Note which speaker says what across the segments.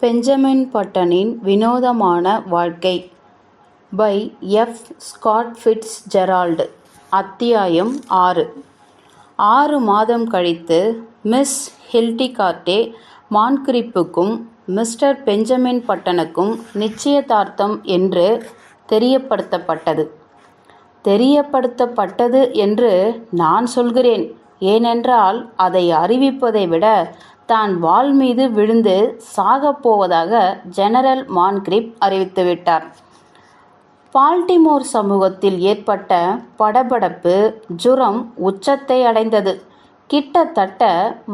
Speaker 1: Benjamin பட்டனின் வினோதமான வாழ்க்கை by F. Scott ஃபிட்ஸ்ஜெரால்டு. அத்தியாயம் 6. 6 மாதம் கழித்து மிஸ் ஹில்டிகார்ட்டே மான்கிரிப்புக்கும் மிஸ்டர் பெஞ்சமின் பட்டனுக்கும் நிச்சயதார்த்தம் என்று தெரியப்படுத்தப்பட்டது என்று நான் சொல்கிறேன். ஏனென்றால் அதை அறிவிப்பதை விட தான் வாள் மீது விழுந்து சாகப்போவதாக ஜெனரல் மான்கிரிப் அறிவித்துவிட்டார். பால்டிமோர் சமூகத்தில் ஏற்பட்ட படபடப்பு ஜுரம் உச்சத்தை அடைந்தது. கிட்டத்தட்ட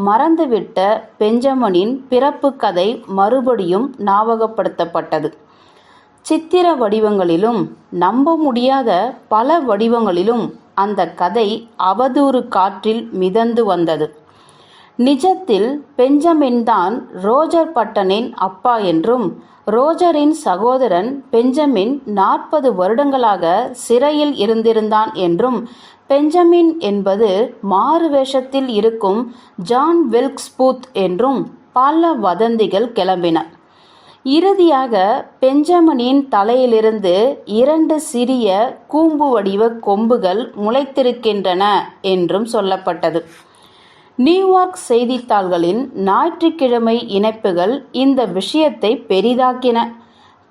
Speaker 1: மறந்துவிட்ட பெஞ்சமினின் பிறப்பு கதை மறுபடியும் ஞாபகப்படுத்தப்பட்டது. சித்திர வடிவங்களிலும் நம்ப முடியாத பல வடிவங்களிலும் அந்த கதை அவதூறு காற்றில் மிதந்து வந்தது. நிஜத்தில் பெஞ்சமின் தான் ரோஜர் பட்டனின் அப்பா என்றும், ரோஜரின் சகோதரன் பெஞ்சமின் 40 வருடங்களாக சிறையில் இருந்திருந்தான் என்றும், பெஞ்சமின் என்பது மாறு வேஷத்தில் இருக்கும் ஜான் வில்க்ஸ் பூத் என்றும் பல வதந்திகள் கிளம்பின. இறுதியாக பெஞ்சமினின் தலையிலிருந்து 2 சிறிய கூம்பு வடிவ கொம்புகள் முளைத்திருக்கின்றன என்றும் சொல்லப்பட்டது. நியூயார்க் செய்தித்தாள்களின் ஞாயிற்றுக்கிழமை இணைப்புகள் இந்த விஷயத்தை பெரிதாக்கின.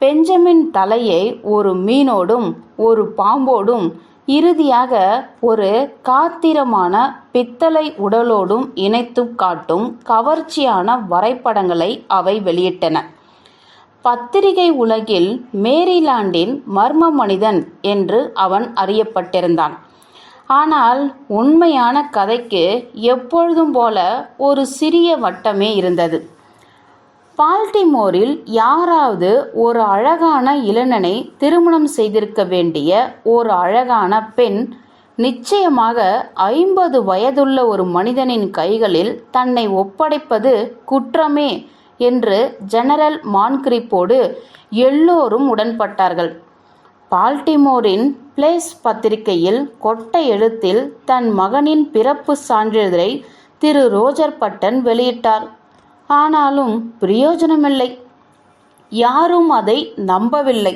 Speaker 1: பெஞ்சமின் தலையை ஒரு மீனோடும் ஒரு பாம்போடும் இறுதியாக ஒரு காத்திரமான பித்தளை உடலோடும் இணைத்து காட்டும் கவர்ச்சியான வரைபடங்களை அவை வெளியிட்டன. பத்திரிகை உலகில் மேரிலாண்டின் மர்ம மனிதன் என்று அவன் அறியப்பட்டிருந்தான். ஆனால் உண்மையான கதைக்கு எப்பொழுதும் போல ஒரு சிறிய வட்டமே இருந்தது. பால்டிமோரில் யாராவது ஒரு அழகான இளைஞனை திருமணம் செய்திருக்க வேண்டிய ஒரு அழகான பெண் நிச்சயமாக 50 வயதுள்ள ஒரு மனிதனின் கைகளில் தன்னை ஒப்படைப்பது குற்றமே என்று ஜெனரல் மான்கிரிப்போடு எல்லோரும் உடன்பட்டார்கள். பால்டிமோரின் பிளேஸ் பத்திரிகையில் கொட்டை எழுத்தில் தன் மகனின் பிறப்பு சான்றிதழை திரு ரோஜர் பட்டன் வெளியிட்டார். ஆனாலும் பிரயோஜனமில்லை. யாரும் அதை நம்பவில்லை.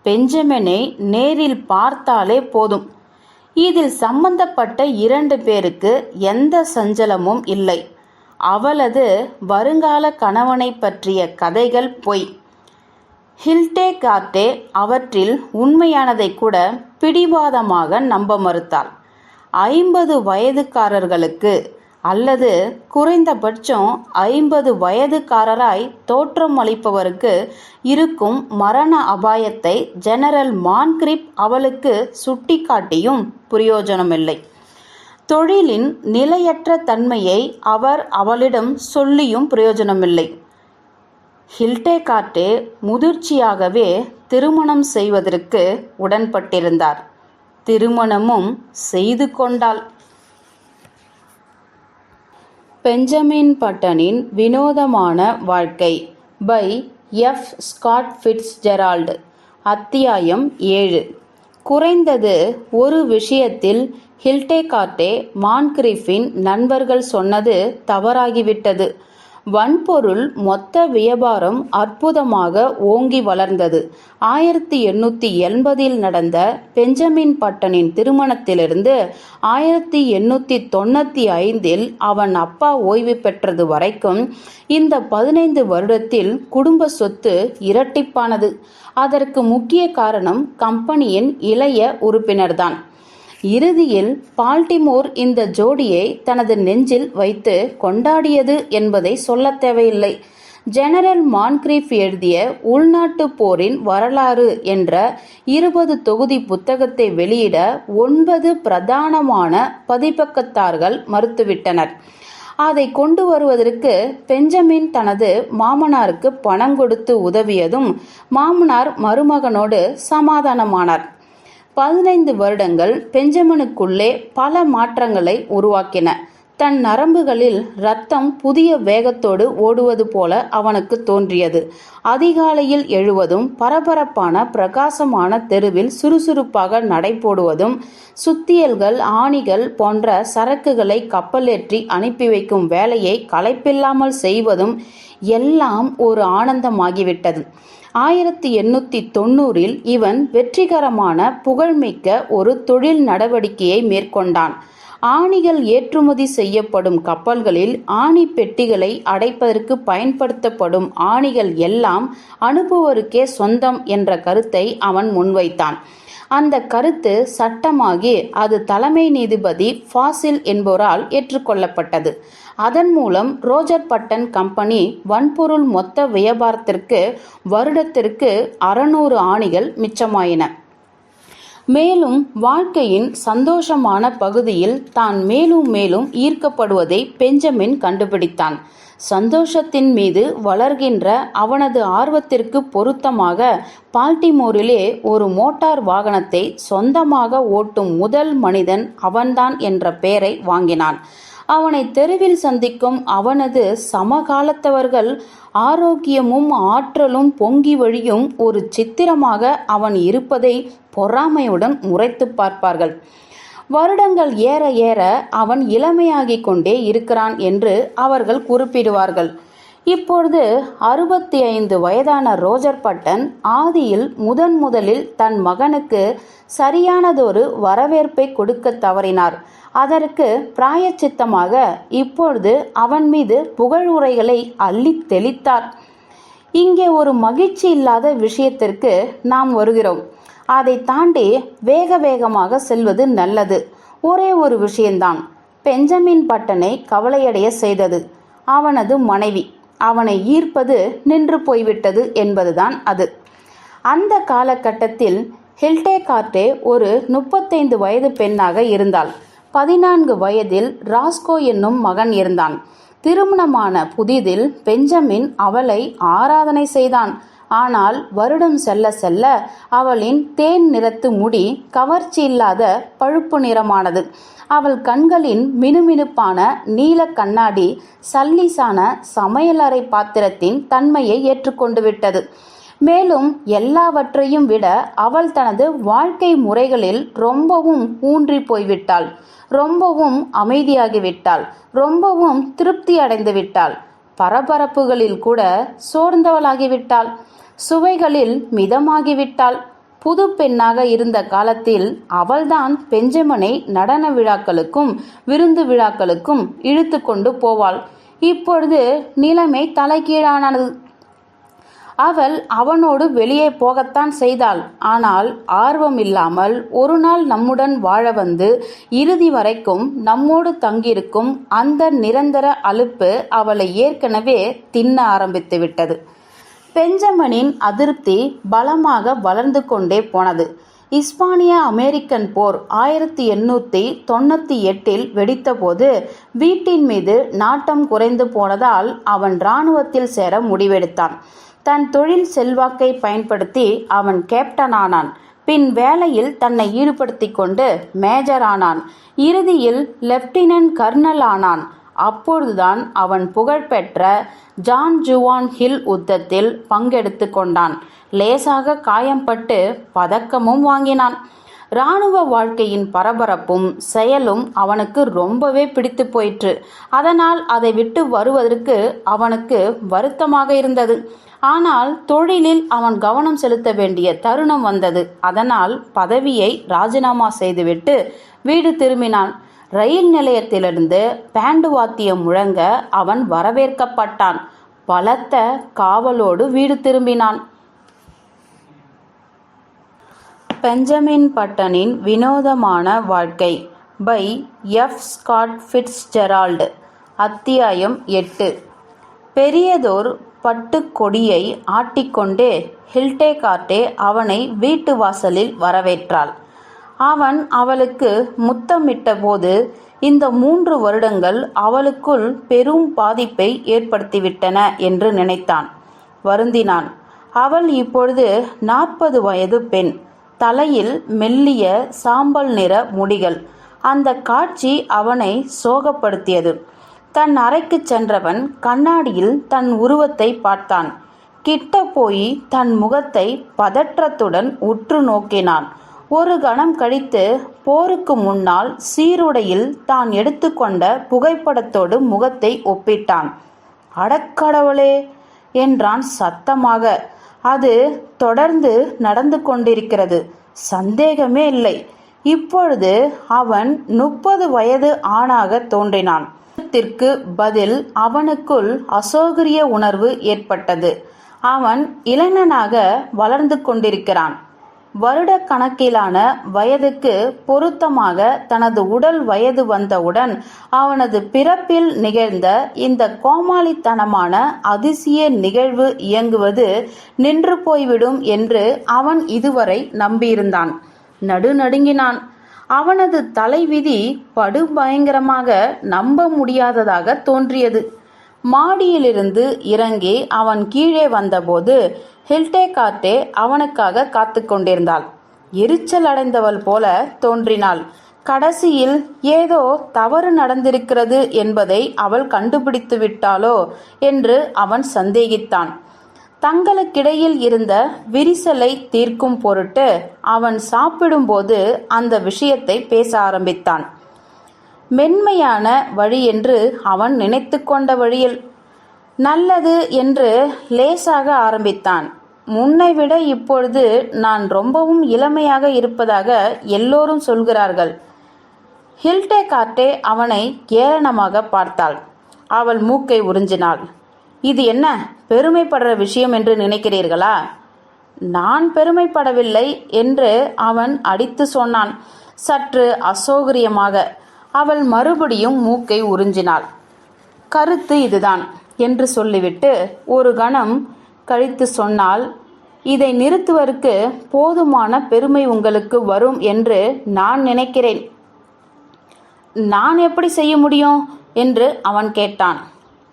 Speaker 1: பெஞ்சமினை நேரில் பார்த்தாலே போதும். இதில் சம்பந்தப்பட்ட 2 பேருக்கு எந்த சஞ்சலமும் இல்லை. அவளது வருங்கால கணவனை பற்றிய கதைகள் பொய். ஹில்டேகார்ட்டே அவற்றில் உண்மையானதை கூட பிடிவாதமாக நம்ப மறுத்தாள். 50 வயதுக்காரர்களுக்கு அல்லது குறைந்தபட்சம் 50 வயதுக்காரராய் தோற்றமளிப்பவருக்கு இருக்கும் மரண அபாயத்தை ஜெனரல் மான்கிரிப் அவளுக்கு சுட்டிக்காட்டியும் பிரயோஜனமில்லை. தொழிலின் நிலையற்ற தன்மையை அவர் அவளிடம் சொல்லியும் பிரயோஜனமில்லை. ஹில்டேகார்ட்டே முதிர்ச்சியாகவே திருமணம் செய்வதற்கு உடன்பட்டிருந்தார். திருமணமும் செய்து கொண்டாள். பெஞ்சமின் பட்டனின் வினோதமான வாழ்க்கை பை எஃப். ஸ்காட் ஃபிட்ஸ்ஜெரால்டு. அத்தியாயம் 7. குறைந்தது ஒரு விஷயத்தில் ஹில்டேகார்ட்டே மான்கிரிப்பின் நண்பர்கள் சொன்னது தவறாகிவிட்டது. வன்பொருள் மொத்த வியாபாரம் அற்புதமாக ஓங்கி வளர்ந்தது. 1880 நடந்த பெஞ்சமின் பட்டனின் திருமணத்திலிருந்து 1895 அவன் அப்பா ஓய்வு பெற்றது வரைக்கும் இந்த 15 வருடத்தில் குடும்ப சொத்து இரட்டிப்பானது. அதற்கு முக்கிய காரணம் கம்பெனியின் இளைய உறுப்பினர்தான். இறுதியில் பால்டிமோர் இந்த ஜோடியை தனது நெஞ்சில் வைத்து கொண்டாடியது என்பதை சொல்ல தேவையில்லை. ஜெனரல் மான்கிரிப் எழுதிய உள்நாட்டு போரின் வரலாறு என்ற 20 தொகுதி புத்தகத்தை வெளியிட 9 பிரதானமான பதிப்பகத்தார்கள் மறுத்துவிட்டனர். அதை கொண்டு வருவதற்கு பெஞ்சமின் தனது மாமனாருக்கு பணம் கொடுத்து உதவியதும் மாமனார் மருமகனோடு சமாதானமானார். 15 வருடங்கள் பெஞ்சமினுக்குள்ளே பல மாற்றங்களை உருவாக்கின. தன் நரம்புகளில் இரத்தம் புதிய வேகத்தோடு ஓடுவது போல அவனுக்கு தோன்றியது. அதிகாலையில் எழுவதும், பரபரப்பான பிரகாசமான தெருவில் சுறுசுறுப்பாக நடைபோடுவதும், சுத்தியல்கள், ஆணிகள் போன்ற சரக்குகளை கப்பலேற்றி அனுப்பி வைக்கும் வேலையை களைப்பில்லாமல் செய்வதும் எல்லாம் ஒரு ஆனந்தமாகிவிட்டது. 1890 இவன் வெற்றிகரமான புகழ்மிக்க ஒரு தொழில் நடவடிக்கையை மேற்கொண்டான். ஆணிகள் ஏற்றுமதி செய்யப்படும் கப்பல்களில் ஆணி பெட்டிகளை அடைப்பதற்கு பயன்படுத்தப்படும் ஆணிகள் எல்லாம் அனுப்புவோருக்கே சொந்தம் என்ற கருத்தை அவன் முன்வைத்தான். அந்த கருத்து சட்டமாகி அது தலைமை நீதிபதி ஃபாசில் என்பவரால் ஏற்றுக்கொள்ளப்பட்டது. அதன் மூலம் ரோஜர் பட்டன் கம்பெனி வன்பொருள் மொத்த வியாபாரத்திற்கு வருடத்திற்கு 600 ஆணிகள் மிச்சமாயின. மேலும் வாழ்க்கையின் சந்தோஷமான பகுதியில் தான் மேலும் மேலும் ஈர்க்கப்படுவதை பெஞ்சமின் கண்டுபிடித்தான். சந்தோஷத்தின் மீது வளர்கின்ற அவனது ஆர்வத்திற்கு பொருத்தமாக பால்டிமோரிலே ஒரு மோட்டார் வாகனத்தை சொந்தமாக ஓட்டும் முதல் மனிதன் அவன்தான் என்ற பெயரை வாங்கினான். அவனை தெருவில் சந்திக்கும் அவனது சமகாலத்தவர்கள் ஆரோக்கியமும் ஆற்றலும் பொங்கி வழியும் ஒரு சித்திரமாக அவன் இருப்பதை பொறாமையுடன் முறைத்து பார்ப்பார்கள். வருடங்கள் ஏற ஏற அவன் இளமையாகிக் கொண்டே இருக்கிறான் என்று அவர்கள் குறிப்பிடுவார்கள். இப்பொழுது 65 வயதான ரோஜர் பட்டன் ஆதியில் முதலில் தன் மகனுக்கு சரியானதொரு வரவேற்பை கொடுக்க தவறினார். அதற்கு பிராயச்சித்தமாக இப்பொழுது அவன் மீது புகழுரைகளை அள்ளி தெளித்தார். இங்கே ஒரு மகிழ்ச்சி இல்லாத விஷயத்திற்கு நாம் வருகிறோம். அதை தாண்டி வேகமாக செல்வது நல்லது. ஒரே ஒரு விஷயம்தான் பெஞ்சமின் பட்டனை கவலையடைய செய்தது. அவனது மனைவி. அவனை ஈர்ப்பது நின்று போய்விட்டது என்பதுதான் அது. அந்த காலகட்டத்தில் ஹில்டேகார்ட்டே ஒரு 35 வயது பெண்ணாக இருந்தாள். 14 வயதில் ராஸ்கோ என்னும் மகன் இருந்தான். திருமணமான புதிதில் பெஞ்சமின் அவளை ஆராதனை செய்தான். ஆனால் வருடம் செல்ல செல்ல அவளின் தேன் நிறத்து முடி கவர்ச்சி இல்லாத பழுப்பு நிறமானது. அவள் கண்களின் மினுமினுப்பான நீல கண்ணாடி சல்லிசான சமையலறை பாத்திரத்தின் தன்மையை ஏற்றுக்கொண்டு விட்டது. மேலும் எல்லாவற்றையும் விட அவள் தனது வாழ்க்கை முறைகளில் ரொம்பவும் ஊன்றி போய்விட்டாள். ரொம்பவும் அமைதியாகிவிட்டாள். ரொம்பவும் திருப்தி அடைந்து விட்டாள். பரபரப்புகளில் கூட சோர்ந்தவளாகிவிட்டாள். சுவைகளில் மிதமாகிவிட்டாள். புது பெண்ணாக இருந்த காலத்தில் அவள்தான் பெஞ்சமினை நடன விழாக்களுக்கும் விருந்து விழாக்களுக்கும் இழுத்து கொண்டு போவாள். இப்பொழுது நிலைமை தலைகீழானது. அவள் அவனோடு வெளியே போகத்தான் செய்தாள். ஆனால் ஆர்வமில்லாமல் ஒரு நாள் நம்முடன் வாழ வந்து இறுதி வரைக்கும் நம்மோடு தங்கியிருக்கும் அந்த நிரந்தர அலுப்பு அவளை ஏற்கனவே தின்ன ஆரம்பித்து விட்டது. பெஞ்சமினின் அதிருப்தி பலமாக வளர்ந்து கொண்டே போனது. இஸ்பானிய அமெரிக்கன் போர் 1898 வெடித்தபோது வீட்டின் மீது நாட்டம் குறைந்து போனதால் அவன் இராணுவத்தில் சேர முடிவெடுத்தான். தன் தொழில் செல்வாக்கை பயன்படுத்தி அவன் கேப்டன் ஆனான். பின் வேலையில் தன்னை ஈடுபடுத்தி கொண்டு மேஜர் ஆனான். இறுதியில் லெப்டினன்ட் கர்னல் ஆனான். அப்பொழுதுதான் அவன் புகழ்பெற்ற ஜான் ஜுவான் ஹில் யுத்தத்தில் பங்கெடுத்து கொண்டான். லேசாக காயம்பட்டு பதக்கமும் வாங்கினான். இராணுவ வாழ்க்கையின் பரபரப்பும் செயலும் அவனுக்கு ரொம்பவே பிடித்து போயிற்று. அதனால் அதை விட்டு வருவதற்கு அவனுக்கு வருத்தமாக இருந்தது. ஆனால் தொழிலில் அவன் கவனம் செலுத்த வேண்டிய தருணம் வந்தது. அதனால் பதவியை ராஜினாமா செய்துவிட்டு வீடு திரும்பினான். ரயில் நிலையத்திலிருந்து பேண்டு வாத்தியம் முழங்க அவன் வரவேற்கப்பட்டான். பலத்த காவலோடு வீடு திரும்பினான். பெஞ்சமின் பட்டனின் வினோதமான வாழ்க்கை பை எஃப். ஸ்காட் ஃபிட்ஸ்ஜெரால்டு. அத்தியாயம் 8. பெரியதோர் பட்டுக்கொடியை ஆட்டிக்கொண்டே ஹில்டேகார்ட்டே அவனை வீட்டு வாசலில் வரவேற்றாள். அவன் அவளுக்கு முத்தமிட்ட போது இந்த 3 வருடங்கள் அவளுக்குள் பெரும் பாதிப்பை ஏற்படுத்திவிட்டன என்று நினைத்தான். வருந்தினான். அவள் இப்பொழுது 40 வயது பெண். தலையில் மெல்லிய சாம்பல் நிற முடிகள். அந்த காட்சி அவனை சோகப்படுத்தியது. தன் அறைக்கு சென்றவன் கண்ணாடியில் தன் உருவத்தை பார்த்தான். கிட்ட போய் தன் முகத்தை பதற்றத்துடன் உற்று நோக்கினான். ஒரு கணம் கழித்து போருக்கு முன்னால் சீருடையில் தான் எடுத்துக்கொண்ட புகைப்படத்தோடு முகத்தை ஒப்பிட்டான். அடக்கடவுளே என்றான் சத்தமாக. அது தொடர்ந்து நடந்து கொண்டிருக்கிறது, சந்தேகமே இல்லை. இப்பொழுது அவன் 30 வயது ஆணாக தோன்றினான். பதில் அவனுக்குள் அசௌகரிய உணர்வு ஏற்பட்டது. அவன் இளைஞனாக வளர்ந்து கொண்டிருக்கிறான். வருடக்கணக்கிலான வயதுக்கு பொருத்தமாக தனது உடல் வயது வந்தவுடன் அவனது பிறப்பில் நிகழ்ந்த இந்த கோமாளித்தனமான அதிசய நிகழ்வு இயங்குவது நின்று போய்விடும் என்று அவன் இதுவரை நம்பியிருந்தான். நடுநடுங்கினான். அவனது தலைவிதி படுபயங்கரமாக நம்ப முடியாததாக தோன்றியது. மாடியிலிருந்து இறங்கி அவன் கீழே வந்தபோது ஹில்டேகார்ட்டே அவனுக்காக காத்து கொண்டிருந்தாள். எரிச்சல் அடைந்தவள் போல தோன்றினாள். கடைசியில் ஏதோ தவறு நடந்திருக்கிறது என்பதை அவள் கண்டுபிடித்து விட்டாளோ என்று அவன் சந்தேகித்தான். தங்களுக்கிடையில் இருந்த விரிசலை தீர்க்கும் பொருட்டு அவன் சாப்பிடும்போது அந்த விஷயத்தை பேச ஆரம்பித்தான். மென்மையான வழி என்று அவன் நினைத்து கொண்ட வழியில் நல்லது என்று லேசாக ஆரம்பித்தான். முன்னைவிட இப்பொழுது நான் ரொம்பவும் இளமையாக இருப்பதாக எல்லோரும் சொல்கிறார்கள். ஹில்டேகார்ட்டே அவனை ஏளனமாக பார்த்தாள். அவள் மூக்கை உறிஞ்சினாள். இது என்ன பெருமைப்படுற விஷயம் என்று நினைக்கிறீர்களா? நான் பெருமைப்படவில்லை என்று அவன் அடித்து சொன்னான், சற்று அசௌகரியமாக. அவள் மறுபடியும் மூக்கை உறிஞ்சினாள். கருத்து இதுதான் என்று சொல்லிவிட்டு ஒரு கணம் கழித்து சொன்னால், இதை நிறுத்துவதற்கு போதுமான பெருமை உங்களுக்கு வரும் என்று நான் நினைக்கிறேன். நான் எப்படி செய்ய முடியும் என்று அவன் கேட்டான்.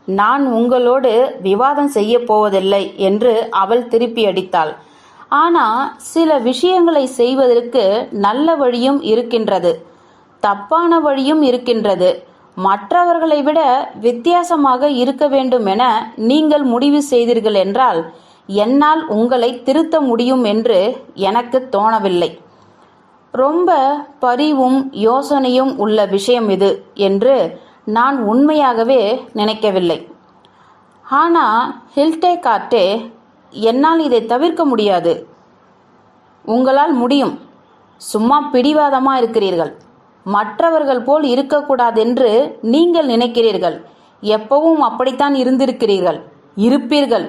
Speaker 1: நான் உங்களோடு விவாதம் செய்ய போவதில்லை என்று அவள் திருப்பி அடித்தாள். ஆனால் சில விஷயங்களை செய்வதற்கு நல்ல வழியும் இருக்கின்றது, தப்பான வழியும் இருக்கின்றது. மற்றவர்களை விட வித்தியாசமாக இருக்க வேண்டும் என நீங்கள் முடிவு செய்தீர்கள் என்றால் என்னால் உங்களை திருத்த முடியும் என்று எனக்கு தோணவில்லை. ரொம்ப பரிவும் யோசனையும் உள்ள விஷயம் இது என்று நான் உண்மையாகவே நினைக்கவில்லை. ஆனால் ஹில்டேகார்ட்டே, என்னால் இதை தவிர்க்க முடியாது. உங்களால் முடியும். சும்மா பிடிவாதமாக இருக்கிறீர்கள். மற்றவர்கள் போல் இருக்கக்கூடாதென்று நீங்கள் நினைக்கிறீர்கள். எப்பவும் அப்படித்தான் இருந்திருக்கிறீர்கள், இருப்பீர்கள்.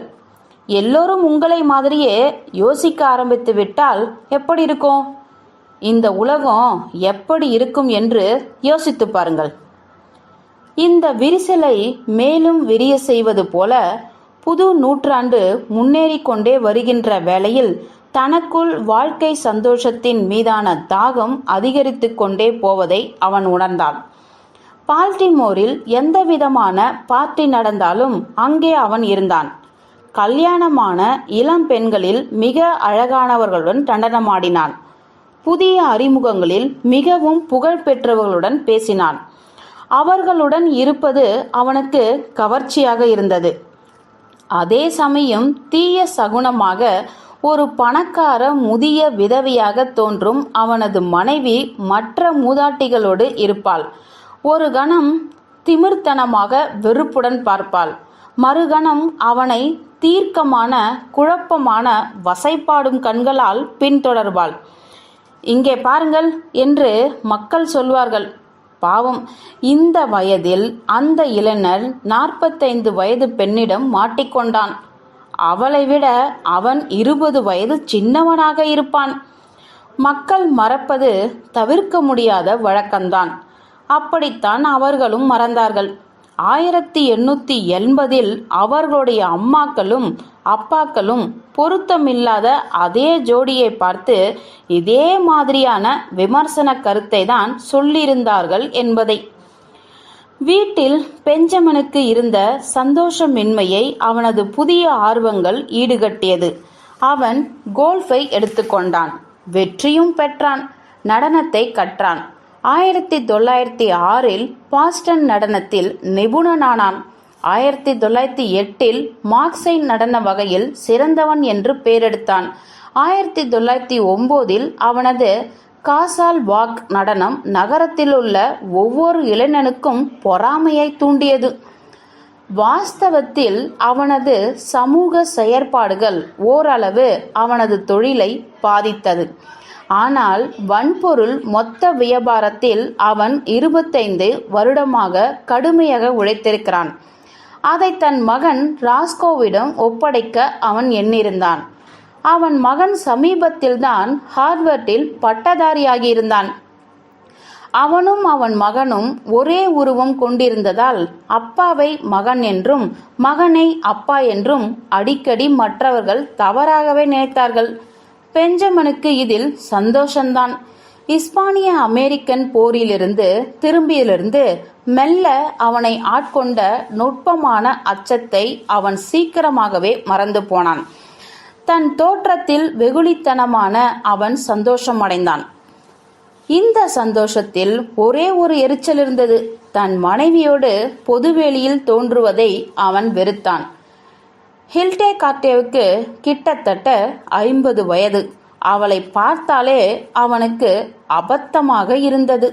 Speaker 1: எல்லோரும் உங்களை மாதிரியே யோசிக்க ஆரம்பித்து விட்டால் எப்படி இருக்கும்? இந்த உலகம் எப்படி இருக்கும் என்று யோசித்து பாருங்கள். இந்த விரிசலை மேலும் விரிய செய்வது போல புது நூற்றாண்டு முன்னேறி கொண்டே வருகின்ற வேளையில் தனக்குள் வாழ்க்கை சந்தோஷத்தின் மீதான தாகம் அதிகரித்து கொண்டே போவதை அவன் உணர்ந்தான். பால்டிமோரில் எந்த விதமான பார்ட்டி நடந்தாலும் அங்கே அவன் இருந்தான். கல்யாணமான இளம் பெண்களில் மிக அழகானவர்களுடன் நடனமாடினான். புதிய அறிமுகங்களில் மிகவும் புகழ் பெற்றவர்களுடன் பேசினான். அவர்களுடன் இருப்பது அவனுக்கு கவர்ச்சியாக இருந்தது. அதே சமயம் தீய சகுனமாக ஒரு பணக்கார முதிய விதவையாக தோன்றும் அவனது மனைவி மற்ற மூதாட்டிகளோடு இருப்பாள். ஒரு கணம் திமிர்த்தனமாக வெறுப்புடன் பார்ப்பாள். மறுகணம் அவனை தீர்க்கமான குழப்பமான வசைப்பாடும் கண்களால் பின்தொடர்வாள். இங்கே பாருங்கள் என்று மக்கள் சொல்வார்கள். பாவம், இந்த வயதில் அந்த இளைஞர் 45 வயது பெண்ணிடம் மாட்டிக்கொண்டான். அவளை விட அவன் 20 வயது சின்னவனாக இருப்பான். மக்கள் மறப்பது தவிர்க்க முடியாத வழக்கம்தான். அப்படித்தான் அவர்களும் மறந்தார்கள். 1880 அவர்களுடைய அம்மாக்களும் அப்பாக்களும் பொருத்தமில்லாத அதே ஜோடியை பார்த்து இதே மாதிரியான விமர்சன கருத்தை தான் சொல்லியிருந்தார்கள் என்பதை. வீட்டில் பெஞ்சமினுக்கு இருந்த சந்தோஷமின்மையை அவனது புதிய ஆர்வங்கள் ஈடுகட்டியது. அவன் கோல்ஃபை எடுத்துக்கொண்டான். வெற்றியும் பெற்றான். நடனத்தை கற்றான். 1906 பாஸ்டன் நடனத்தில் நிபுணனானான். 1908 மார்க்சைன் நடன வகையில் சிறந்தவன் என்று பெயரெடுத்தான். 1909 அவனது காசால் வாக் நடனம் நகரத்திலுள்ள ஒவ்வொரு இளைஞனுக்கும் பொறாமையை தூண்டியது. வாஸ்தவத்தில் அவனது சமூக செயற்பாடுகள் ஓரளவு அவனது தொழிலை பாதித்தது. ஆனால் வன்பொருள் மொத்த வியாபாரத்தில் அவன் 25 வருடமாக கடுமையாக உழைத்திருக்கிறான். அதை தன் மகன் ராஸ்கோவிடம் ஒப்படைக்க அவன் எண்ணியிருந்தான். அவன் மகன் சமீபத்தில்தான் ஹார்வர்டில் பட்டதாரியாகியிருந்தான். அவனும் அவன் மகனும் ஒரே உருவம் கொண்டிருந்ததால் அப்பாவை மகன் என்றும் மகனை அப்பா என்றும் அடிக்கடி மற்றவர்கள் தவறாகவே நினைத்தார்கள். பெஞ்சமினுக்கு இதில் சந்தோஷந்தான். இஸ்பானிய அமெரிக்கன் போரிலிருந்து திரும்பியிலிருந்து மெல்ல அவனை ஆட்கொண்ட நுட்பமான அச்சத்தை அவன் சீக்கிரமாகவே மறந்து போனான். தன் தோற்றத்தில் வெகுளித்தனமான அவன் சந்தோஷம் அடைந்தான். இந்த சந்தோஷத்தில் ஒரே ஒரு எரிச்சல் இருந்தது. தன் மனைவியோடு பொதுவெளியில் தோன்றுவதை அவன் வெறுத்தான். ஹில்டேகார்ட்டேவுக்கு கிட்டத்தட்ட 50 வயது. அவளை பார்த்தாலே அவனுக்கு அபத்தமாக இருந்தது.